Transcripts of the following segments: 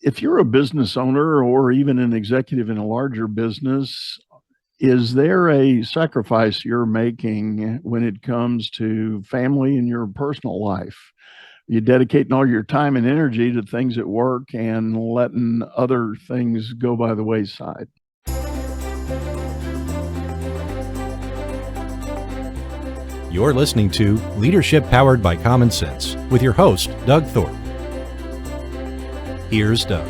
If you're a business owner or even an executive in a larger business, is there a sacrifice you're making when it comes to family and your personal life? You dedicating all your time and energy to things at work and letting other things go by the wayside. You're listening to Leadership Powered by Common Sense with your host, Doug Thorpe. Here's Doug.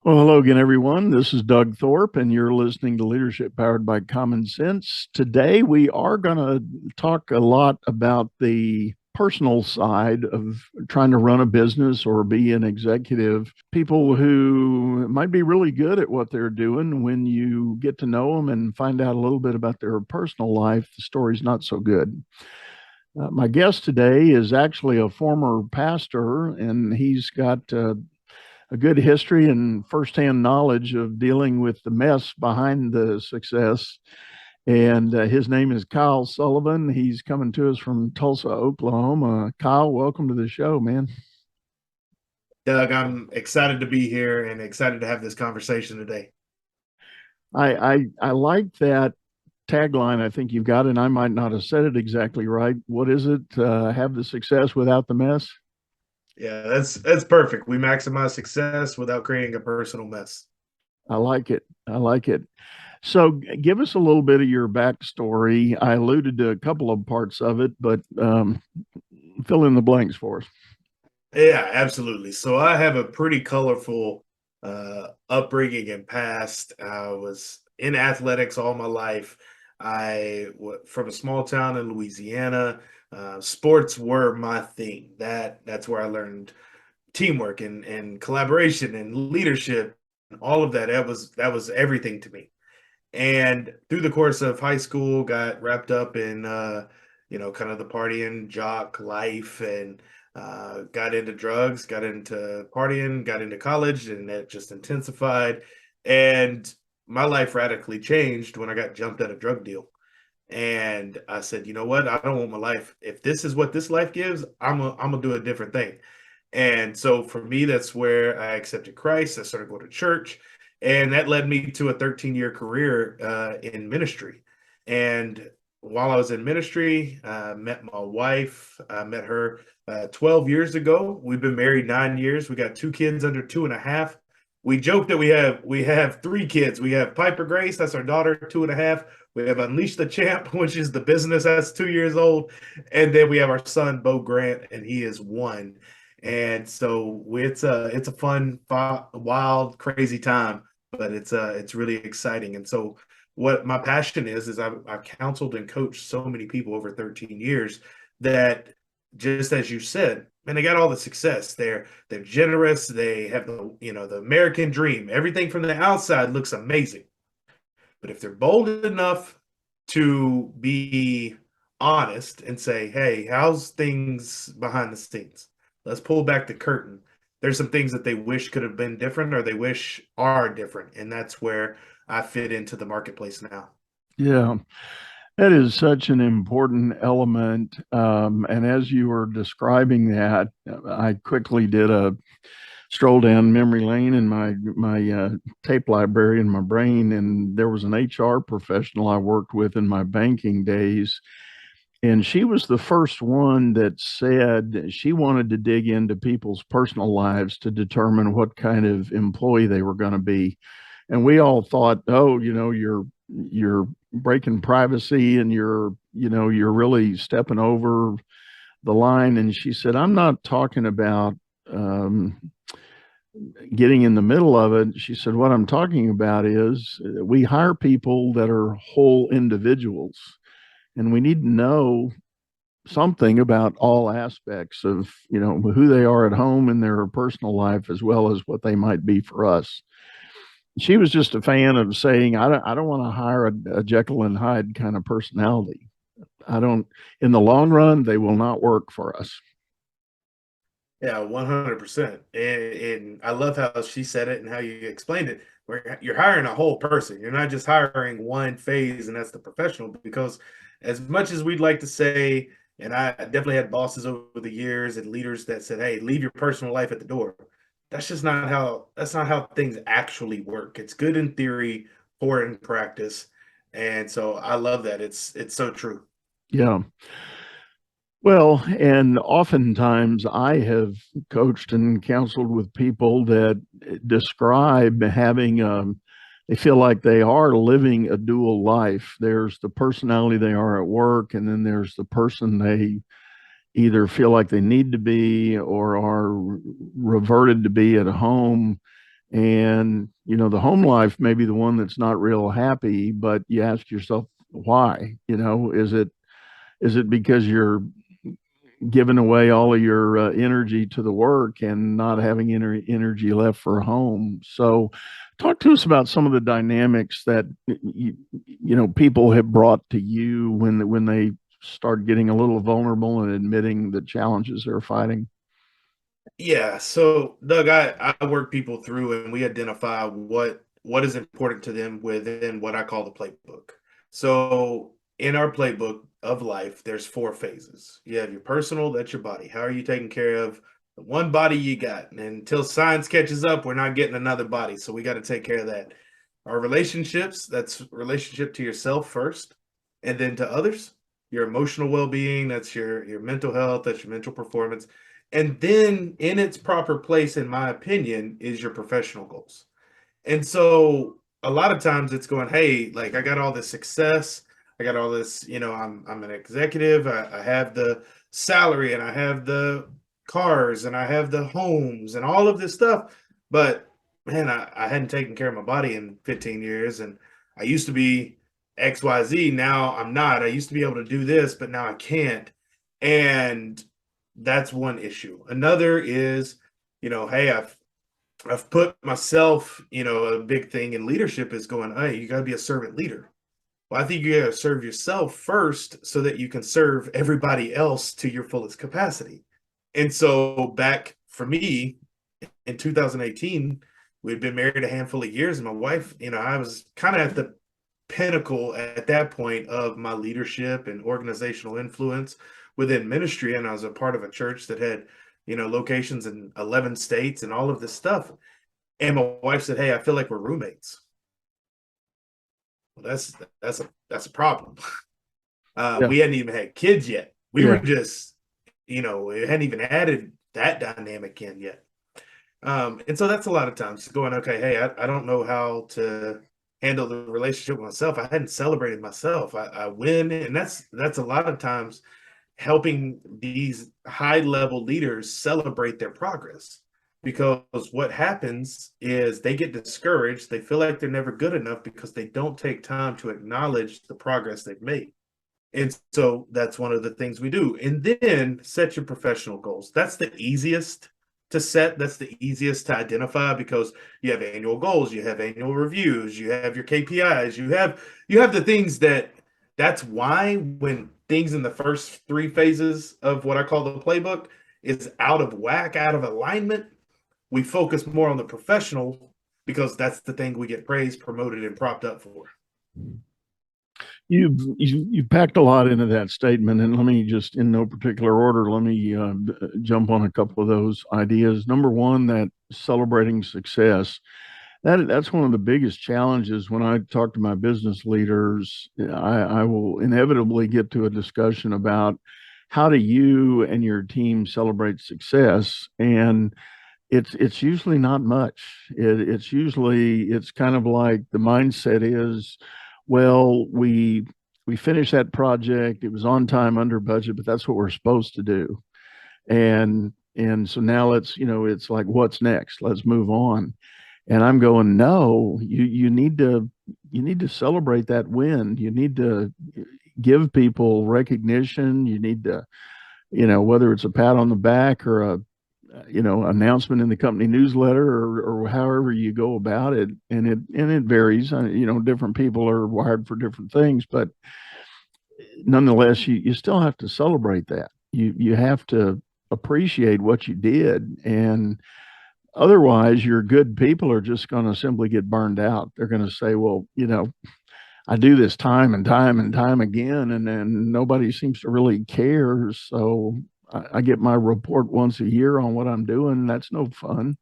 Well, hello again, everyone. This is Doug Thorpe, and you're listening to Leadership Powered by Common Sense. Today, we are going to talk a lot about the personal side of trying to run a business or be an executive. People who might be really good at what they're doing, when you get to know them and find out a little bit about their personal life, the story's not so good. My guest today is actually a former pastor, and he's got a good history and firsthand knowledge of dealing with the mess behind the success. And his name is Kyle Sullivan. He's coming to us from Tulsa, Oklahoma. Kyle, welcome to the show, man. Doug, I'm excited to be here and excited to have this conversation today. I like that tagline I think you've got, and I might not have said it exactly right. What is it? Have the success without the mess? Yeah, that's perfect. We maximize success without creating a personal mess. I like it. I like it. So give us a little bit of your backstory. I alluded to a couple of parts of it, but fill in the blanks for us. Yeah, absolutely. So I have a pretty colorful upbringing and past. I was in athletics all my life. From a small town in Louisiana. Sports were my thing. That's where I learned teamwork and collaboration and leadership and all of that. That was everything to me. And through the course of high school, got wrapped up in kind of the partying jock life, and got into drugs, got into partying, got into college, and that just intensified. And my life radically changed when I got jumped at a drug deal. And I said, you know what? I don't want my life. If this is what this life gives, I'm gonna do a different thing. And so for me, that's where I accepted Christ. I started going to church, and that led me to a 13-year career in ministry. And while I was in ministry, I met my wife. I met her 12 years ago. We've been married 9 years. We got 2 kids under 2.5. We joke that we have 3 kids. We have Piper Grace, that's our daughter, 2.5. We have Unleash the Champ, which is the business, that's 2 years old. And then we have our son, Bo Grant, and he is 1. And so it's a fun, wild, crazy time, but it's really exciting. And so what my passion is I've counseled and coached so many people over 13 years that, just as you said, and they got all the success. They're generous. They have the American dream. Everything from the outside looks amazing. But if they're bold enough to be honest and say, hey, how's things behind the scenes? Let's pull back the curtain. There's some things that they wish could have been different, or they wish are different. And that's where I fit into the marketplace now. Yeah. That is such an important element. And as you were describing that, I quickly did a stroll down memory lane in my tape library in my brain, and there was an HR professional I worked with in my banking days. And she was the first one that said she wanted to dig into people's personal lives to determine what kind of employee they were going to be. And we all thought, oh, you're breaking privacy, and you're really stepping over the line. And she said, I'm not talking about getting in the middle of it. She said, what I'm talking about is we hire people that are whole individuals, and we need to know something about all aspects of who they are at home in their personal life, as well as what they might be for us. She was just a fan of saying, I don't want to hire a Jekyll and Hyde kind of personality. In the long run, they will not work for us. Yeah, 100%. And I love how she said it and how you explained it, where you're hiring a whole person. You're not just hiring one phase, and that's the professional. Because as much as we'd like to say, And I definitely had bosses over the years and leaders that said, "Hey, leave your personal life at the door." That's not how things actually work. It's good in theory, poor in practice. And so I love that. It's so true. Yeah. Well, and oftentimes I have coached and counseled with people that describe having they feel like they are living a dual life. There's the personality they are at work, and then there's the person they either feel like they need to be or are reverted to be at home. And, the home life may be the one that's not real happy, but you ask yourself, why? Is it because you're giving away all of your energy to the work and not having energy left for home? So, talk to us about some of the dynamics that people have brought to you when they start getting a little vulnerable and admitting the challenges they're fighting. Yeah. So Doug, I work people through and we identify what is important to them within what I call the playbook. So in our playbook of life, there's four phases. You have your personal, that's your body. How are you taking care of the one body you got? And until science catches up, we're not getting another body. So we got to take care of that. Our relationships, that's relationship to yourself first, and then to others. Your emotional well-being, that's your mental health, that's your mental performance. And then in its proper place, in my opinion, is your professional goals. And so a lot of times it's going, hey, like I got all this success, I got all this, I'm an executive, I have the salary and I have the cars and I have the homes and all of this stuff. But man, I hadn't taken care of my body in 15 years and I used to be XYZ. Now I'm not. I used to be able to do this, but now I can't. And that's one issue. Another is, hey, I've put myself, a big thing in leadership is going, hey, you got to be a servant leader. Well, I think you got to serve yourself first so that you can serve everybody else to your fullest capacity. And so back for me in 2018, we'd been married a handful of years, and my wife, I was kind of at the pinnacle at that point of my leadership and organizational influence within ministry. And I was a part of a church that had, locations in 11 states and all of this stuff. And my wife said, "Hey, I feel like we're roommates." Well, that's a problem. Yeah. We hadn't even had kids yet. We were Yeah. just, it hadn't even added that dynamic in yet. And so that's a lot of times going, okay, hey, I don't know how to handle the relationship with myself. I hadn't celebrated myself. I win, and that's a lot of times helping these high level leaders celebrate their progress. Because what happens is they get discouraged. They feel like they're never good enough because they don't take time to acknowledge the progress they've made. And so that's one of the things we do. And then set your professional goals. That's the easiest to set. That's the easiest to identify because you have annual goals, you have annual reviews, you have your KPIs, you have the things that's why when things in the first three phases of what I call the playbook is out of whack, out of alignment, we focus more on the professional because that's the thing we get praised, promoted, and propped up for. You've packed a lot into that statement, and let me just, in no particular order, let me jump on a couple of those ideas. Number one, that celebrating success. That's one of the biggest challenges when I talk to my business leaders. I will inevitably get to a discussion about how do you and your team celebrate success, and it's usually not much. It's kind of like the mindset is, well, we finished that project. It was on time, under budget, but that's what we're supposed to do. And so now it's like, what's next? Let's move on. And I'm going, no, you need to celebrate that win. You need to give people recognition. You need to, whether it's a pat on the back or a announcement in the company newsletter or however you go about it, and it varies. Different people are wired for different things, but nonetheless, you still have to celebrate that. You have to appreciate what you did, and otherwise, your good people are just going to simply get burned out. They're going to say, well, I do this time and time and time again, and then nobody seems to really care. So I get my report once a year on what I'm doing. That's no fun.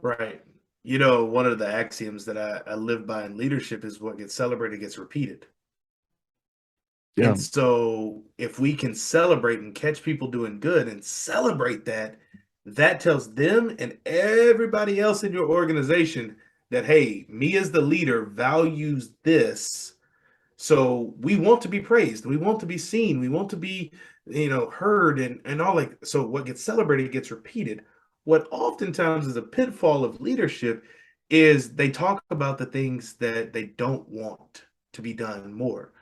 Right. One of the axioms that I live by in leadership is what gets celebrated gets repeated. Yeah. And so if we can celebrate and catch people doing good and celebrate that, that tells them and everybody else in your organization that, hey, me as the leader values this. So we want to be praised. We want to be seen. We want to be, heard and all like so what gets celebrated gets repeated. What oftentimes is a pitfall of leadership is they talk about the things that they don't want to be done more,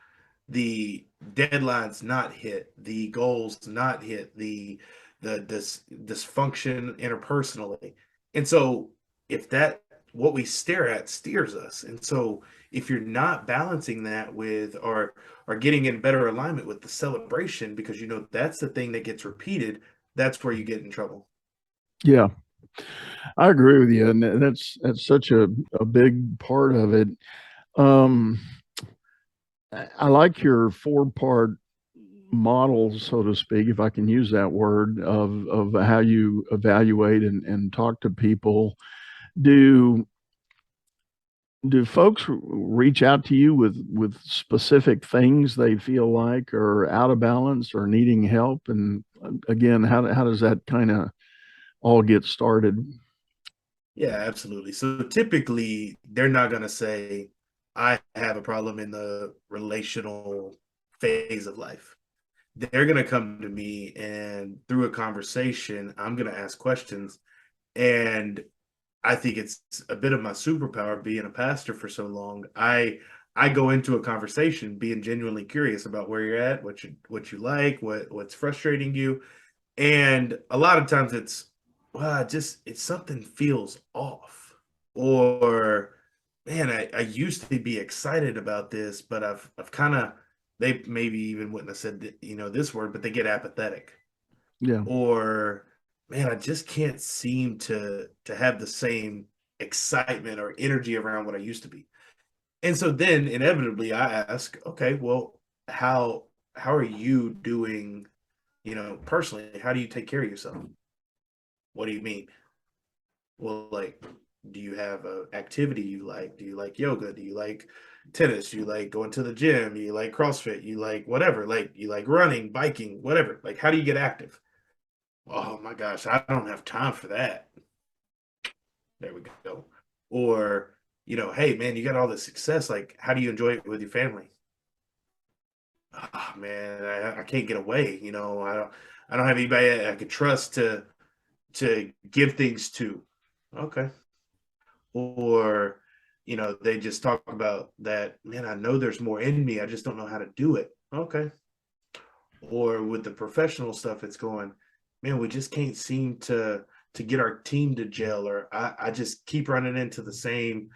the deadlines not hit, the goals not hit, the dysfunction interpersonally. And so if that what we stare at steers us. And so if you're not balancing that with or getting in better alignment with the celebration, because that's the thing that gets repeated, that's where you get in trouble. Yeah. I agree with you. And that's such a big part of it. Um, I like your four-part model, so to speak, if I can use that word, of how you evaluate and talk to people. Do do folks reach out to you with specific things they feel like are out of balance or needing help? And again, how does that kind of all get started? Yeah, absolutely. So typically, they're not going to say, I have a problem in the relational phase of life. They're going to come to me, and through a conversation, I'm going to ask questions. And I think it's a bit of my superpower being a pastor for so long. I go into a conversation being genuinely curious about where you're at, what you like, what's frustrating you, and a lot of times it's something feels off. Or man, I used to be excited about this, but I've kind of they maybe even wouldn't have said this word, but they get apathetic. Yeah. Or man, I just can't seem to have the same excitement or energy around what I used to be. And so then inevitably I ask, okay, well, how are you doing, personally? How do you take care of yourself? What do you mean? Well, like, do you have a activity you like? Do you like yoga? Do you like tennis? Do you like going to the gym? You like CrossFit? You like whatever? Like, you like running, biking, whatever? Like, how do you get active? Oh my gosh, I don't have time for that. There we go. Or, hey man, you got all this success. Like, how do you enjoy it with your family? Oh man, I can't get away. I don't have anybody I could trust to give things to. Okay. Or they just talk about that, man, I know there's more in me, I just don't know how to do it. Okay. Or with the professional stuff, it's going, man, we just can't seem to get our team to gel, or I just keep running into the same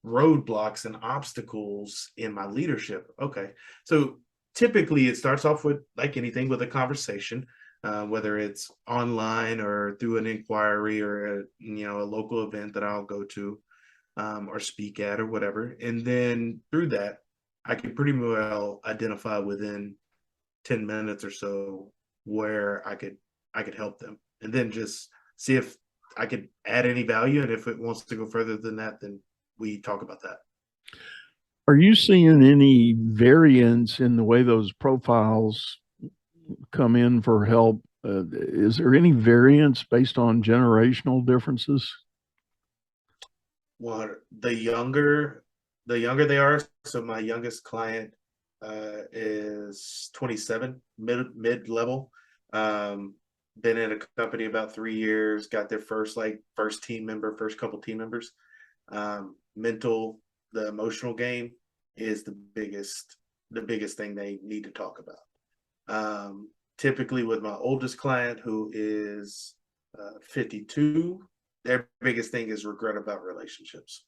roadblocks and obstacles in my leadership. Okay. So typically it starts off with, like anything, with a conversation, whether it's online or through an inquiry or a local event that I'll go to, or speak at or whatever. And then through that, I can pretty well identify within 10 minutes or so where I could help them. And then just see if I could add any value. And if it wants to go further than that, then we talk about that. Are you seeing any variance in the way those profiles come in for help? Is there any variance based on generational differences? Well, the younger they are. So my youngest client is 27, mid level. Been in a company about 3 years, got their first couple team members. The emotional game is the biggest thing they need to talk about. Typically with my oldest client, who is 52, their biggest thing is regret about relationships.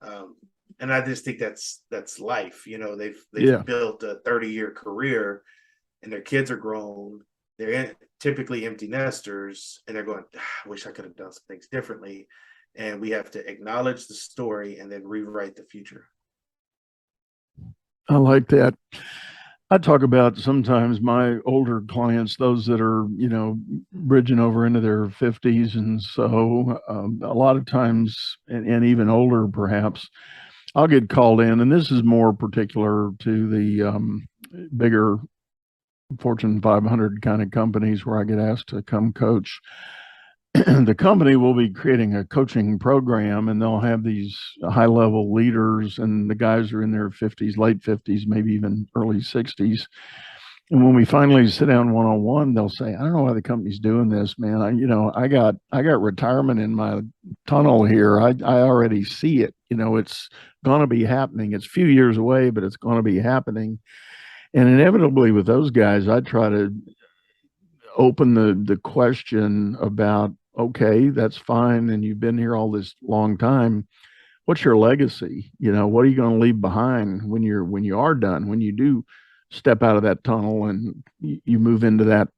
Um, and I just think that's life. They've Yeah. built a 30-year career, and their kids are grown. They're typically empty nesters, and they're going, I wish I could have done some things differently. And we have to acknowledge the story and then rewrite the future. I like that. I talk about sometimes my older clients, those that are, bridging over into their 50s. And so a lot of times, and even older perhaps, I'll get called in, and this is more particular to the bigger Fortune 500 kind of companies where I get asked to come coach. The company will be creating a coaching program, and they'll have these high level leaders, and the guys are in their 50s, late 50s, maybe even early 60s. And when we finally sit down one on one, they'll say, "I don't know why the company's doing this, man. I got retirement in my tunnel here. I already see it. It's going to be happening. It's a few years away, but it's going to be happening." And inevitably, with those guys, I try to open the question about, okay, that's fine, and you've been here all this long time. What's your legacy? What are you going to leave behind when you are done, when you do step out of that tunnel and you move into that,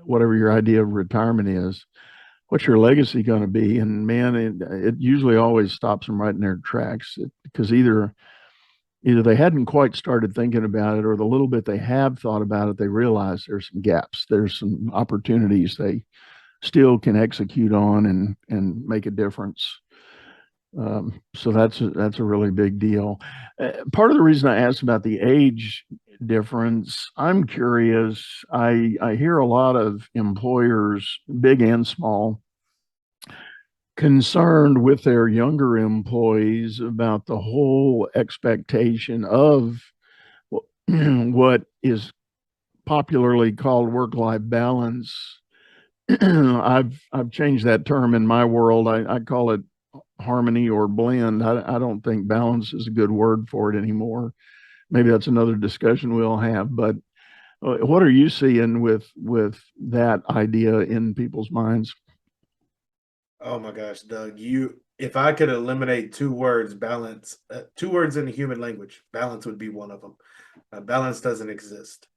whatever your idea of retirement is? What's your legacy going to be? And man, it usually always stops them right in their tracks, because either they hadn't quite started thinking about it, or the little bit they have thought about it, they realize there's some gaps, there's some opportunities they still can execute on and make a difference. So that's a really big deal. Part of the reason I asked about the age difference, I'm curious. I hear a lot of employers, big and small, concerned with their younger employees about the whole expectation of what is popularly called work-life balance. I've changed that term in my world. I call it harmony or blend. I don't think balance is a good word for it anymore. Maybe that's another discussion we'll have. But what are you seeing with that idea in people's minds? Oh my gosh, Doug, if I could eliminate two words, balance, two words in the human language, balance would be one of them. Balance doesn't exist.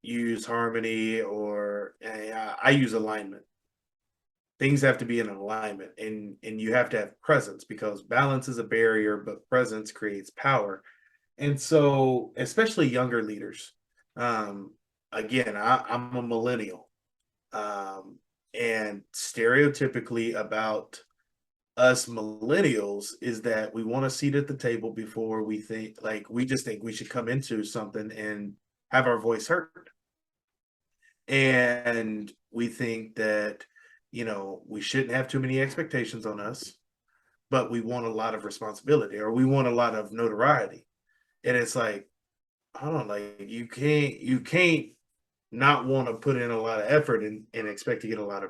You use harmony, or I use alignment. Things have to be in alignment, and you have to have presence, because balance is a barrier, but presence creates power. And so, especially younger leaders, um, again, I'm a millennial, and stereotypically about us millennials is that we want a seat at the table before we think, like, we just think we should come into something and have our voice heard. And we think that, we shouldn't have too many expectations on us, but we want a lot of responsibility, or we want a lot of notoriety. And it's like, I don't know, like, you can't not want to put in a lot of effort and expect to get a lot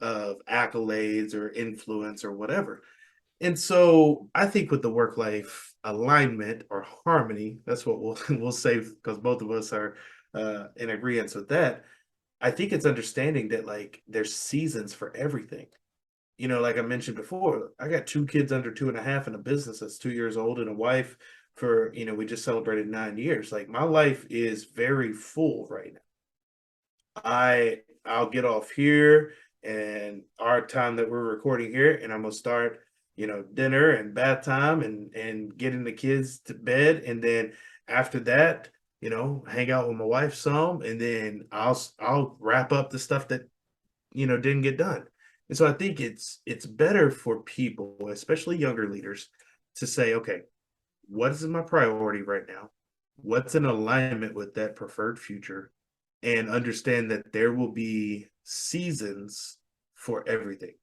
of accolades or influence or whatever. And so I think with the work life alignment or harmony, that's what we'll say, because both of us are in agreement with that. I think it's understanding that, like, there's seasons for everything. Like I mentioned before, I got two kids under 2.5 and a business that's 2 years old, and a wife for, we just celebrated 9 years. Like, my life is very full right now. I'll get off here and our time that we're recording here, and I'm gonna start, dinner and bath time and getting the kids to bed, and then after that, hang out with my wife some, and then I'll wrap up the stuff that didn't get done. And so I think it's better for people, especially younger leaders, to say, okay, what is my priority right now? What's in alignment with that preferred future? And understand that there will be seasons for everything.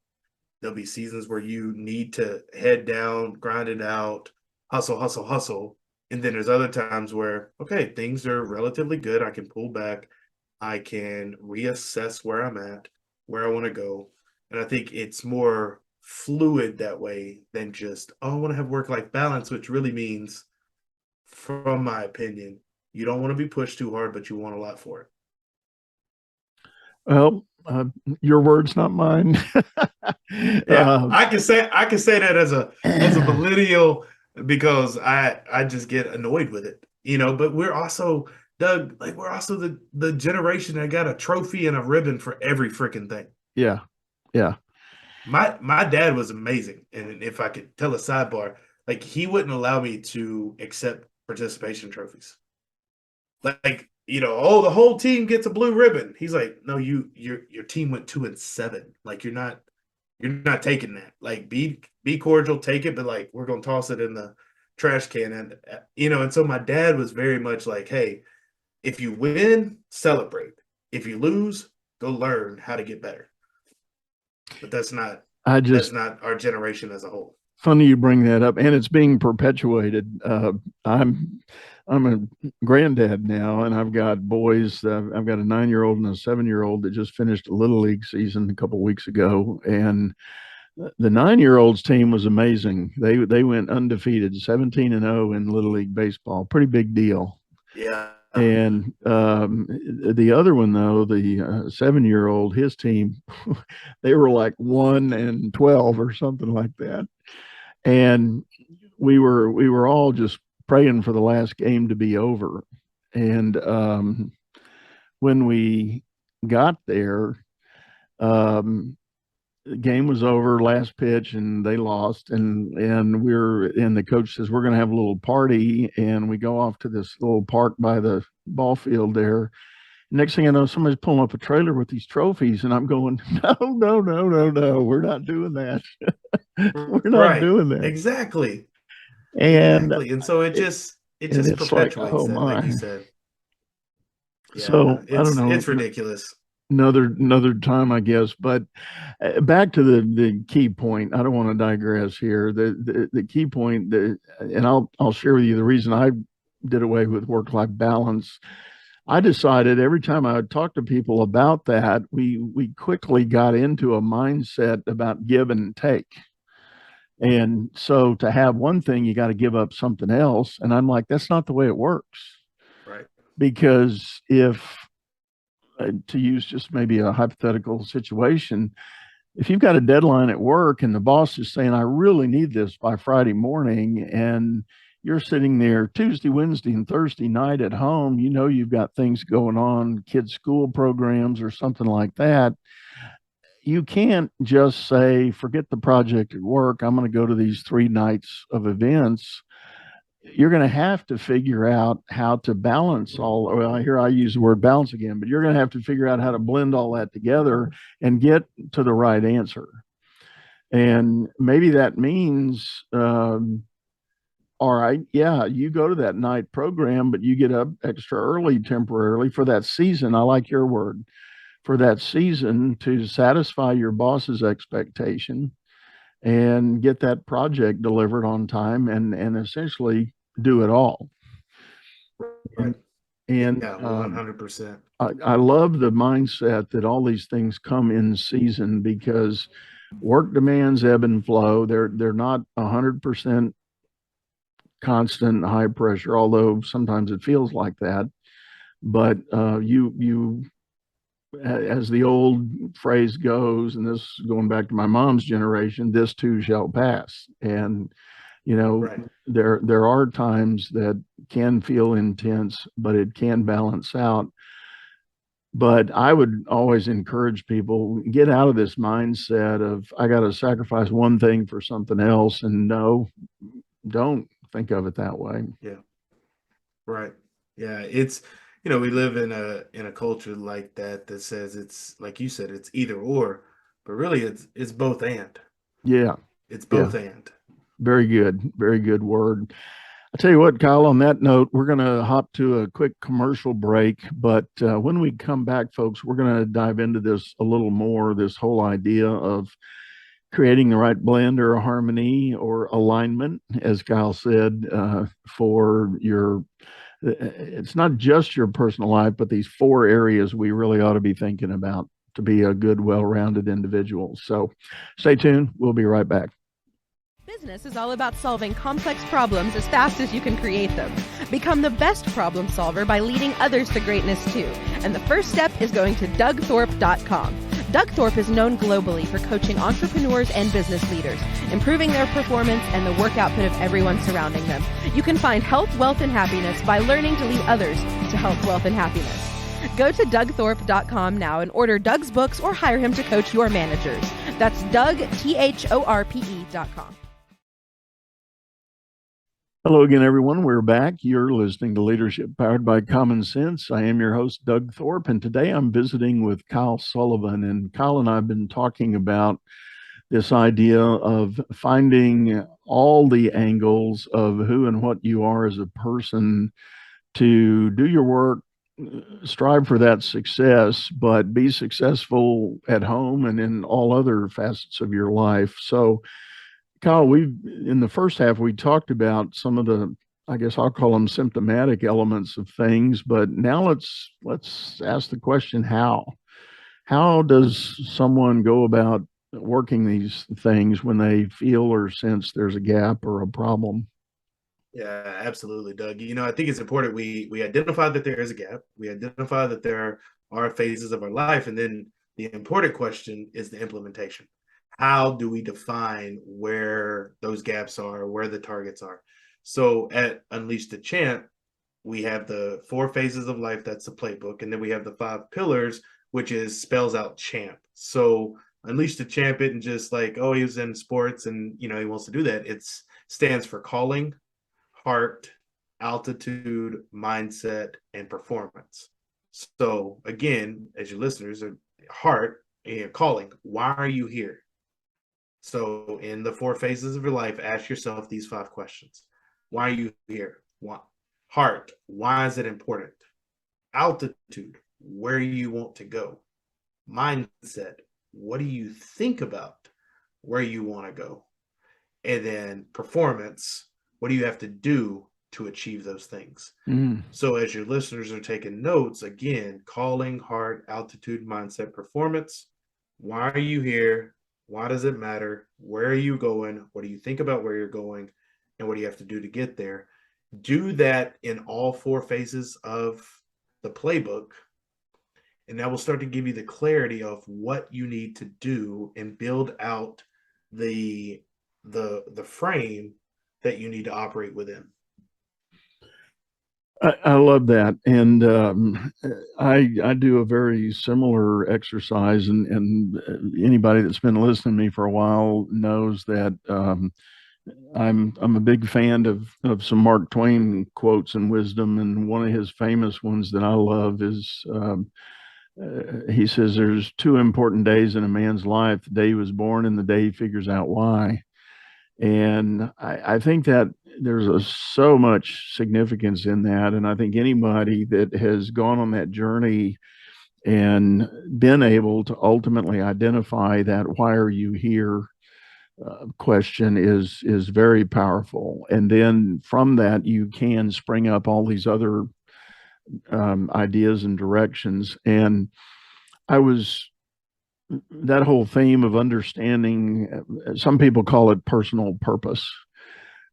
There'll be seasons where you need to head down, grind it out, hustle, hustle, hustle. And then there's other times where, okay, things are relatively good. I can pull back. I can reassess where I'm at, where I want to go. And I think it's more fluid that way than just, oh, I want to have work-life balance, which really means, from my opinion, you don't want to be pushed too hard, but you want a lot for it. Well, your words, not mine. Yeah, I can say that as a millennial, because I just get annoyed with it, But we're also, Doug, like, we're also the generation that got a trophy and a ribbon for every freaking thing. Yeah, yeah. My dad was amazing, and if I could tell a sidebar, like, he wouldn't allow me to accept participation trophies. Like, the whole team gets a blue ribbon. He's like, no, your team went 2-7. Like, you're not taking that. Like, be cordial, take it, but like, we're gonna toss it in the trash can. And and so my dad was very much like, hey, if you win, celebrate. If you lose, go learn how to get better. But that's not our generation as a whole. Funny you bring that up, and it's being perpetuated. I'm a granddad now, and I've got boys. I've got a 9-year-old and a 7-year-old that just finished a little league season a couple of weeks ago, and the 9-year-olds team was amazing. They went undefeated, 17-0 in little league baseball. Pretty big deal. Yeah. And the other one, though, the 7-year-old, his team, they were like 1-12 or something like that. And we were all just praying for the last game to be over. And when we got there, the game was over, last pitch, and they lost. And the coach says, we're going to have a little party. And we go off to this little park by the ball field there. Next thing I know, somebody's pulling up a trailer with these trophies, and I'm going, no, we're not doing that. We're not doing that. Exactly. And so it just perpetuates like, that, like you said. Yeah, so I don't know. It's ridiculous. Another time, I guess. But back to the key point. I don't want to digress here. The key point, and I'll share with you the reason I did away with work-life balance. I decided every time I would talk to people about that, we quickly got into a mindset about give and take. And so to have one thing, you got to give up something else. And I'm like, that's not the way it works. Right. Because if, to use just maybe a hypothetical situation, if you've got a deadline at work and the boss is saying, I really need this by Friday morning, and you're sitting there Tuesday, Wednesday, and Thursday night at home, you've got things going on, kids' school programs or something like that. You can't just say, forget the project at work. I'm going to go to these 3 nights of events. You're going to have to figure out how to balance here I use the word balance again, but you're going to have to figure out how to blend all that together and get to the right answer. And maybe that means, all right, yeah, you go to that night program, but you get up extra early temporarily for that season. I like your word, for that season, to satisfy your boss's expectation and get that project delivered on time and essentially do it all. Right. And yeah, 100%. I love the mindset that all these things come in season, because work demands ebb and flow. They're not 100% constant high pressure, although sometimes it feels like that. But you as the old phrase goes, and this is going back to my mom's generation, this too shall pass. And right. there are times that can feel intense, but it can balance out. But I would always encourage people, get out of this mindset of, I got to sacrifice one thing for something else. And no, don't think of it that way. Yeah. Right. Yeah. It's, we live in a culture like that says it's, like you said, it's either or, but really it's both and. Yeah. It's both and. Very good. Very good word. I tell you what, Kyle, on that note, we're going to hop to a quick commercial break. But when we come back, folks, we're going to dive into this a little more, this whole idea of creating the right blend or harmony or alignment, as Kyle said, for your, it's not just your personal life, but these 4 areas we really ought to be thinking about to be a good, well-rounded individual. So stay tuned. We'll be right back. Business is all about solving complex problems as fast as you can create them. Become the best problem solver by leading others to greatness too. And the first step is going to DougThorpe.com. Doug Thorpe is known globally for coaching entrepreneurs and business leaders, improving their performance and the work output of everyone surrounding them. You can find health, wealth, and happiness by learning to lead others to health, wealth, and happiness. Go to DougThorpe.com now and order Doug's books or hire him to coach your managers. That's DougThorpe.com. Hello again, everyone. We're back. You're listening to Leadership Powered by Common Sense. I am your host, Doug Thorpe, and today I'm visiting with Kyle Sullivan. And Kyle and I have been talking about this idea of finding all the angles of who and what you are as a person to do your work, strive for that success, but be successful at home and in all other facets of your life. So, Kyle, we in the first half we talked about some of the, I guess I'll call them symptomatic elements of things, but now let's ask the question how. How does someone go about working these things when they feel or sense there's a gap or a problem? Yeah, absolutely, Doug. I think it's important we identify that there is a gap. We identify that there are phases of our life, and then the important question is the implementation. How do we define where those gaps are, where the targets are? So at Unleash the Champ, we have the 4 phases of life, that's the playbook, and then we have the 5 pillars, which is spells out champ. So Unleash the Champ isn't just like, oh, he was in sports and he wants to do that. It stands for calling, heart, altitude, mindset, and performance. So again, as your listeners, heart and calling, why are you here? So in the 4 phases of your life, ask yourself these 5 questions. Why are you here? Why? Heart, why is it important? Altitude, where you want to go? Mindset, what do you think about where you want to go? And then performance, what do you have to do to achieve those things? So as your listeners are taking notes, again, calling, heart, altitude, mindset, performance. Why are you here? Why does it matter? Where are you going? What do you think about where you're going? And what do you have to do to get there? Do that in all 4 phases of the playbook, and that will start to give you the clarity of what you need to do and build out the frame that you need to operate within. I love that, and I do a very similar exercise, and anybody that's been listening to me for a while knows that I'm a big fan of some Mark Twain quotes and wisdom, and one of his famous ones that I love is he says there's 2 important days in a man's life: the day he was born and the day he figures out why. And I think that so much significance in that. And I think anybody that has gone on that journey and been able to ultimately identify that why are you here question is very powerful. And then from that, you can spring up all these other ideas and directions. And I was that whole theme of understanding, some people call it personal purpose.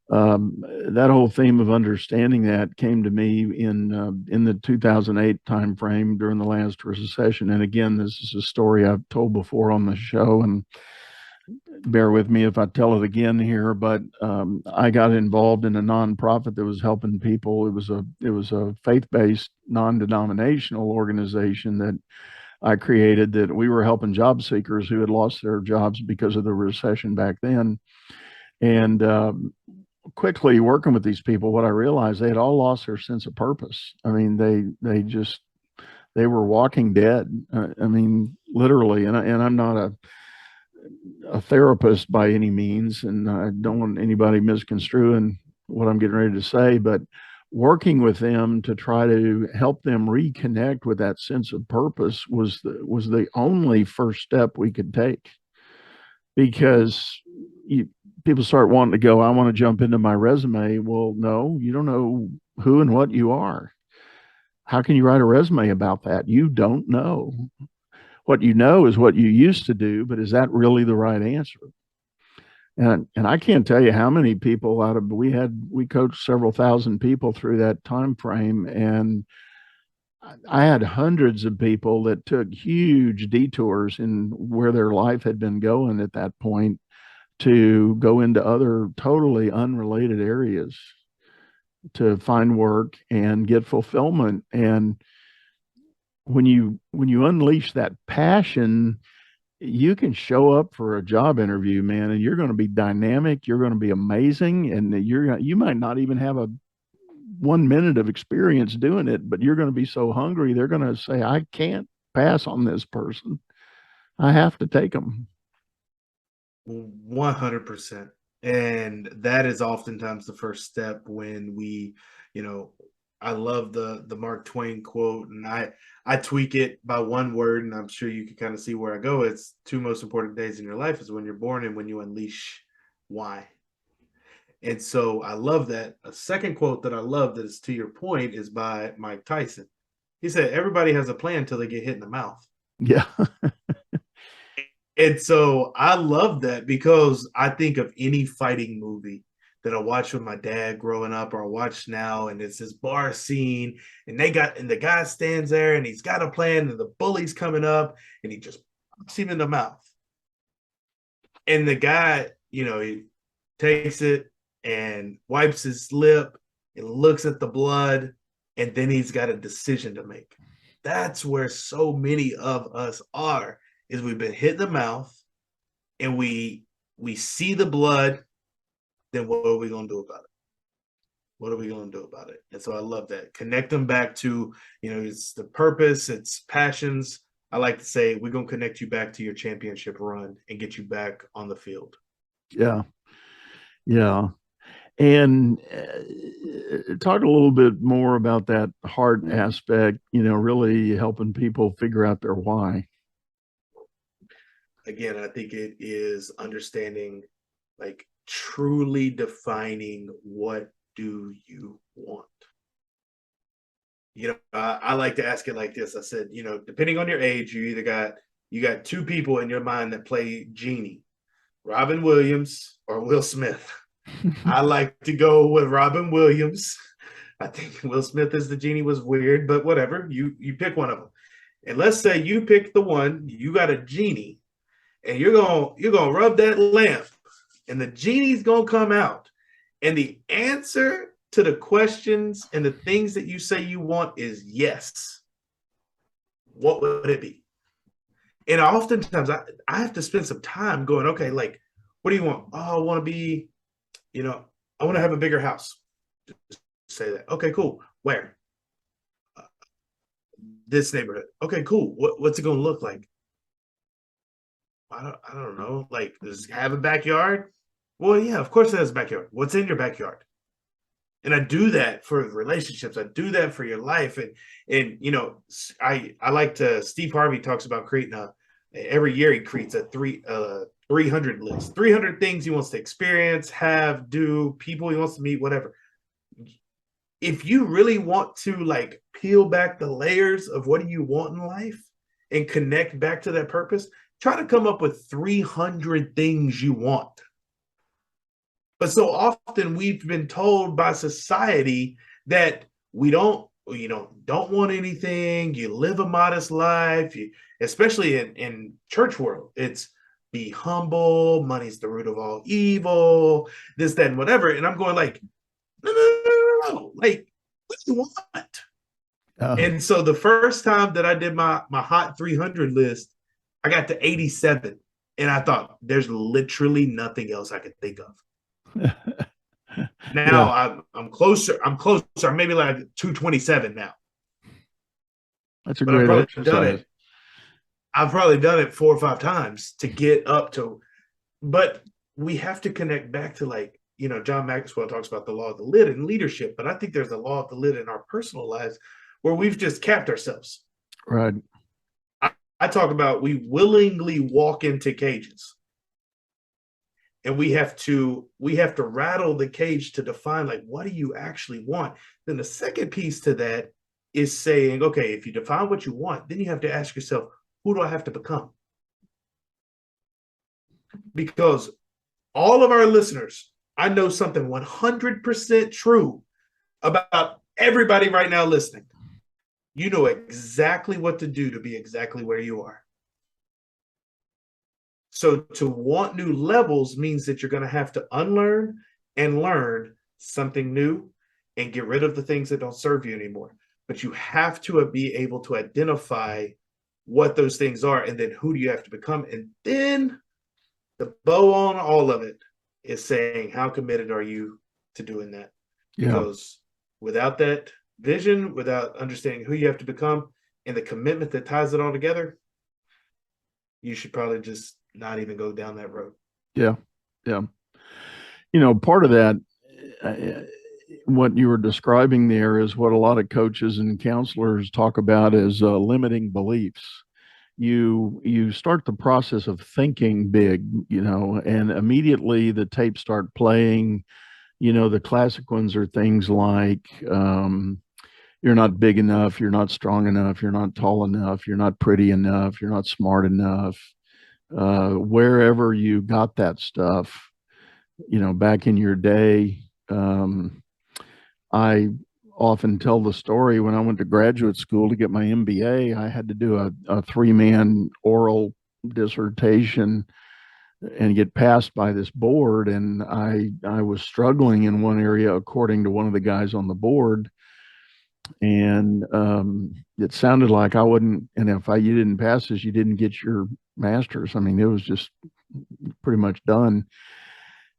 That whole theme of understanding that came to me in the 2008 timeframe during the last recession. And again, this is a story I've told before on the show, and bear with me if I tell it again here. But I got involved in a nonprofit that was helping people. It was a faith-based, non-denominational organization that I created, that we were helping job seekers who had lost their jobs because of the recession back then. And quickly working with these people, what I realized, they had all lost their sense of purpose. I mean, they were walking dead. I mean, literally. And I'm not a therapist by any means, and I don't want anybody misconstruing what I'm getting ready to say, but working with them to try to help them reconnect with that sense of purpose was the only first step we could take. Because people start wanting to go, I want to jump into my resume. Well, no, you don't know who and what you are. How can you write a resume about that? You don't know. What you know is what you used to do, but is that really the right answer? And I can't tell you how many people we coached several thousand people through that time frame, and I had hundreds of people that took huge detours in where their life had been going at that point to go into other totally unrelated areas to find work and get fulfillment. And when you unleash that passion, you can show up for a job interview, man, and you're going to be dynamic. You're going to be amazing, and you might not even have a 1 minute of experience doing it, but you're going to be so hungry. They're going to say, "I can't pass on this person. I have to take them." 100%. And that is oftentimes the first step when we, you know, I love the Mark Twain quote, and I tweak it by one word, and I'm sure you can kind of see where I go. It's two most important days in your life is when you're born and when you unleash why. And so I love that. A second quote that I love that is to your point is by Mike Tyson. He said, everybody has a plan until they get hit in the mouth. Yeah. And so I love that because I think of any fighting movie that I watched with my dad growing up or I watch now, and it's this bar scene, and the guy stands there and he's got a plan, and the bully's coming up and he just pops him in the mouth. And the guy, he takes it and wipes his lip and looks at the blood, and then he's got a decision to make. That's where so many of us are, is we've been hit in the mouth and we see the blood. Then what are we going to do about it? What are we going to do about it? And so I love that. Connect them back to, it's the purpose, it's passions. I like to say we're going to connect you back to your championship run and get you back on the field. Yeah. Yeah. And talk a little bit more about that heart aspect, really helping people figure out their why. Again, I think it is understanding, like truly defining what do you want. I like to ask it like this. I said, depending on your age, you got two people in your mind that play Genie, Robin Williams or Will Smith. I like to go with Robin Williams. I think Will Smith as the Genie was weird, but whatever. You pick one of them. And let's say you pick the one, you got a Genie, and you're gonna rub that lamp, and the Genie's gonna come out. And the answer to the questions and the things that you say you want is yes. What would it be? And oftentimes I have to spend some time going, okay, like, what do you want? Oh, I want to be, I want to have a bigger house. Just say that. Okay, cool. Where? This neighborhood. Okay, cool. What's it going to look like? I don't know. Like, does it have a backyard? Well, yeah, of course it has a backyard. What's in your backyard? And I do that for relationships. I do that for your life. And I like to, Steve Harvey talks about creating every year he creates a 300 list, 300 things he wants to experience, have, do, people he wants to meet, whatever. If you really want to like peel back the layers of what do you want in life and connect back to that purpose, try to come up with 300 things you want. But so often we've been told by society that we don't want anything. You live a modest life, especially in church world. It's be humble, money's the root of all evil, this, that, and whatever. And I'm going like, no. Like, what do you want? And so the first time that I did my hot 300 list, I got to 87. And I thought, there's literally nothing else I could think of. Now I'm closer. I'm maybe like 227 now. That's a great exercise. I've probably done it 4 or 5 times to get up to, but we have to connect back to, like, John Maxwell talks about the law of the lid in leadership, but I think there's a law of the lid in our personal lives where we've just capped ourselves. Right. I talk about we willingly walk into cages. And we have to rattle the cage to define, like, what do you actually want? Then the second piece to that is saying, okay, if you define what you want, then you have to ask yourself, who do I have to become? Because all of our listeners, I know something 100% true about everybody right now listening. You know exactly what to do to be exactly where you are. So to want new levels means that you're going to have to unlearn and learn something new and get rid of the things that don't serve you anymore. But you have to be able to identify what those things are, and then who do you have to become. And then the bow on all of it is saying, how committed are you to doing that? Yeah. Because without that vision, without understanding who you have to become and the commitment that ties it all together, you should probably just not even go down that road. Yeah. Yeah. Part of that, what you were describing there is what a lot of coaches and counselors talk about as limiting beliefs. You start the process of thinking big, and immediately the tapes start playing. The classic ones are things like, you're not big enough, you're not strong enough, you're not tall enough, you're not pretty enough, you're not smart enough. Wherever you got that stuff, back in your day, I often tell the story when I went to graduate school to get my MBA, I had to do a 3-man oral dissertation and get passed by this board. And I was struggling in one area, according to one of the guys on the board. And it sounded like I wouldn't, and if you didn't pass this, you didn't get your master's. I mean, it was just pretty much done.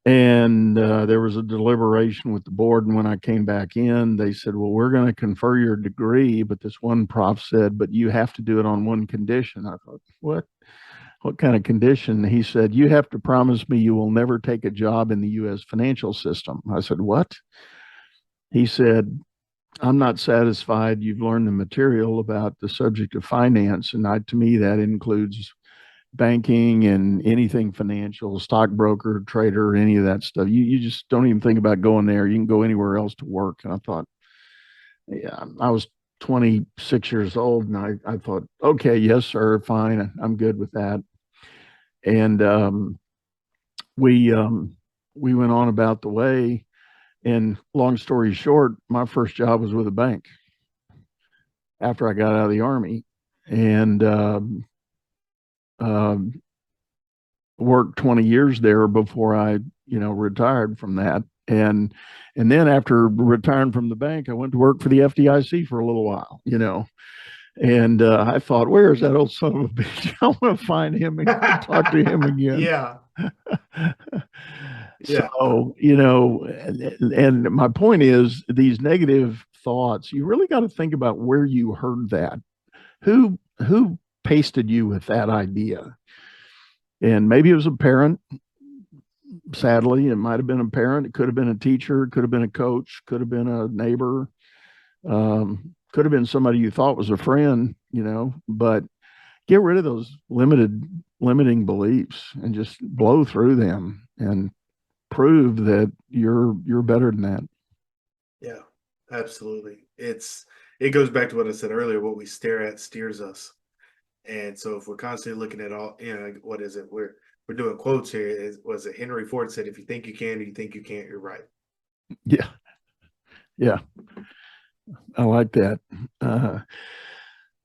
And there was a deliberation with the board. And when I came back in, they said, well, we're going to confer your degree. But this one prof said, but you have to do it on one condition. I thought, what? What kind of condition? He said, you have to promise me you will never take a job in the U.S. financial system. I said, what? He said, I'm not satisfied you've learned the material about the subject of finance. And to me, that includes banking and anything financial, stockbroker, trader, any of that stuff. You just don't even think about going there. You can go anywhere else to work. And I thought, yeah, I was 26 years old, and I thought, okay, yes, sir, fine, I'm good with that. And we went on about the way. And long story short, my first job was with a bank after I got out of the Army, and worked 20 years there before I, retired from that. And then after retiring from the bank, I went to work for the FDIC for a little while, And I thought, where's that old son of a bitch? I want to find him and talk to him again. Yeah. So, and my point is, these negative thoughts, you really got to think about where you heard that. Who pasted you with that idea? And maybe it was a parent. Sadly, it might have been a parent. It could have been a teacher. It could have been a coach. Could have been a neighbor. Could have been somebody you thought was a friend, but get rid of those limiting beliefs and just blow through them and prove that you're better than that. Yeah, absolutely. It goes back to what I said earlier, what we stare at steers us. And so if we're constantly looking at all, what is it? We're doing quotes here. Was it Henry Ford said, if you think you can, or you think you can't, you're right. Yeah. Yeah. I like that.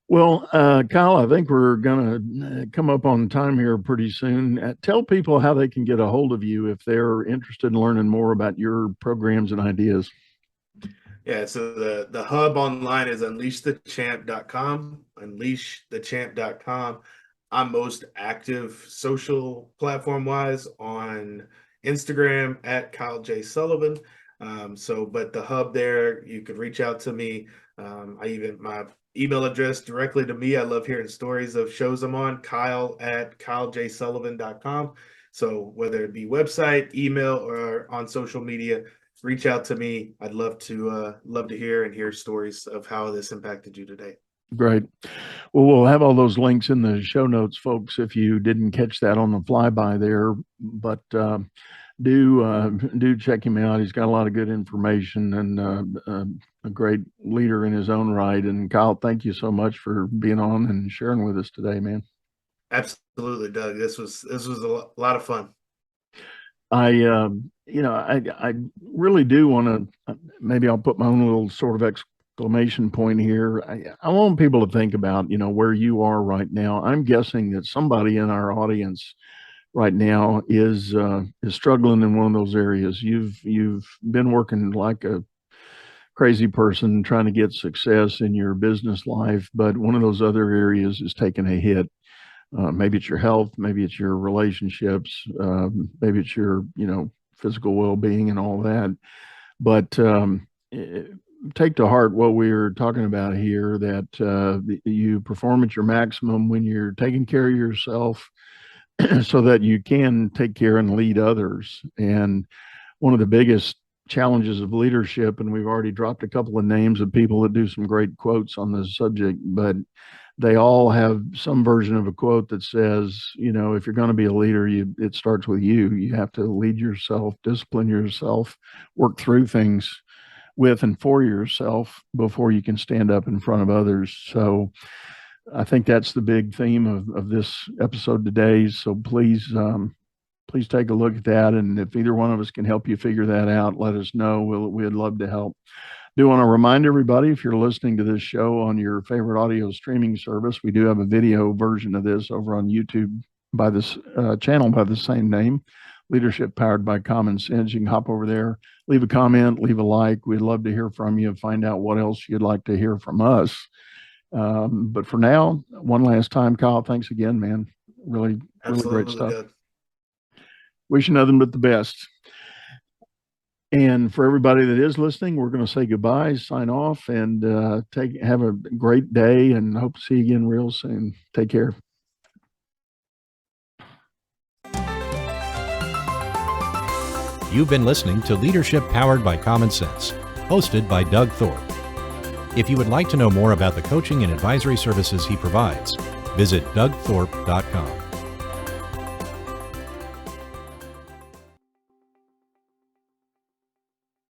Well, Kyle, I think we're going to come up on time here pretty soon. Tell people how they can get a hold of you if they're interested in learning more about your programs and ideas. Yeah, so the hub online is unleashthechamp.com, unleashthechamp.com. I'm most active social platform wise on Instagram at Kyle J. Sullivan. But the hub there, you could reach out to me. My email address directly to me. I love hearing stories of shows I'm on, Kyle at KyleJSullivan.com. So whether it be website, email, or on social media, reach out to me. I'd love to hear stories of how this impacted you today. Great. Well, we'll have all those links in the show notes, folks, if you didn't catch that on the flyby there. But do check him out. He's got a lot of good information and a great leader in his own right. And Kyle, thank you so much for being on and sharing with us today, man. Absolutely, Doug. This was a lot of fun. I really do want to, maybe I'll put my own little sort of exclamation point here. I want people to think about, where you are right now. I'm guessing that somebody in our audience right now is struggling in one of those areas. You've been working like a crazy person trying to get success in your business life, but one of those other areas is taking a hit. Maybe it's your health, maybe it's your relationships, maybe it's your, physical well-being and all that. But take to heart what we are talking about here, that you perform at your maximum when you're taking care of yourself so that you can take care and lead others. And one of the biggest challenges of leadership, and we've already dropped a couple of names of people that do some great quotes on this subject, but they all have some version of a quote that says, if you're going to be a leader, it starts with you. You have to lead yourself, discipline yourself, work through things with and for yourself before you can stand up in front of others. So I think that's the big theme of this episode today. So please take a look at that. And if either one of us can help you figure that out, let us know. We'd love to help. Do want to remind everybody, if you're listening to this show on your favorite audio streaming service, we do have a video version of this over on YouTube by this channel by the same name, Leadership Powered by Common Sense. You can hop over there, leave a comment, leave a like. We'd love to hear from you, find out what else you'd like to hear from us. But for now, one last time, Kyle, thanks again, man. Really great stuff. Good. Wish you nothing but the best. And for everybody that is listening, we're going to say goodbye, sign off, and have a great day, and hope to see you again real soon. Take care. You've been listening to Leadership Powered by Common Sense, hosted by Doug Thorpe. If you would like to know more about the coaching and advisory services he provides, visit dougthorpe.com.